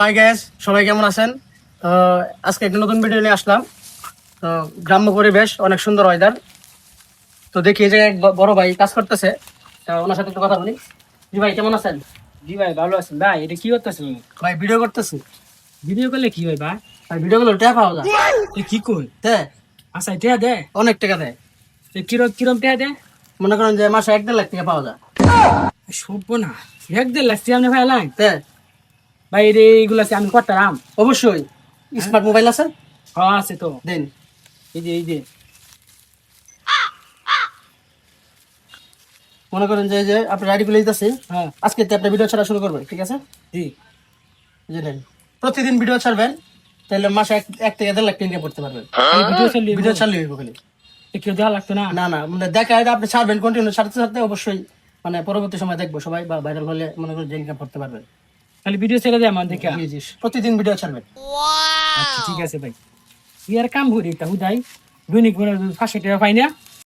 High gas, সবাই কেমন আছেন? তো আজকে একটা নতুন ভিডিও নিয়ে আসলাম। তো গ্রাম্য পরিবেশ, অনেক সুন্দর ওয়েদার। তো দেখি এই যে এক বড় ভাই কাজ করতেছে, তো ওনার সাথে একটু কথা বলি। জি ভাই, কেমন আছেন? জি ভাই, ভালো আছেন ভাই? এটা কি করতেছেন? ভাই ভিডিও করতেছি। ভিডিও করলে কি হয় ভাই? ভাই ভিডিও গুলো টাকা পাওয়া যায়। এ কি কই? হ্যাঁ, আচ্ছা, টেয়া দে। অনেক টাকা দেয়। কিরম কিরম টেয়া দে? মনে করেন যে মাসে 1-1.5 লাখ টাকা পাওয়া যায়। সব না, 1-1.5 লাখ আপনি ভাই লাইন হ্যাঁ, ভাই। এইগুলো আছে আমি করতাম। অবশ্যই। স্মার্ট মোবাইল আছে? হ্যাঁ আছে তো। দেন। এই যে মনে করেন যে আপনার আইডি খুলে দিতেছি। হ্যাঁ। আজকে আপনার ভিডিও ছাড়া শুরু করবেন, ঠিক আছে? জি। জি নেন। প্রতিদিন ভিডিও ছাড়বেন, তাহলে মাসে 1 থেকে 1.5 লাখ টাকা করতে পারবেন। ভিডিও চললি ভিডিও চালিয়ে হইব খালি। কেউ দেওয়া লাগতো না? না না, মানে দেখায় আপনি ছাড়বেন, কন্টিনিউ ছাড়তে ছাড়তে অবশ্যই মানে পরবর্তী সময় দেখবো সবাই, বা ভাইরাল হলে মনে করেন যে ইনকাম করতে পারবেন। খালি ভিডিও ছেড়ে দেয় আমার দেখা। জি জি, প্রতিদিন ভিডিও ছাড়বেন। আচ্ছা ঠিক আছে ভাই। ইয়ার কাম করি তা হুদাই দৈনিক 500 টাকা পাই না।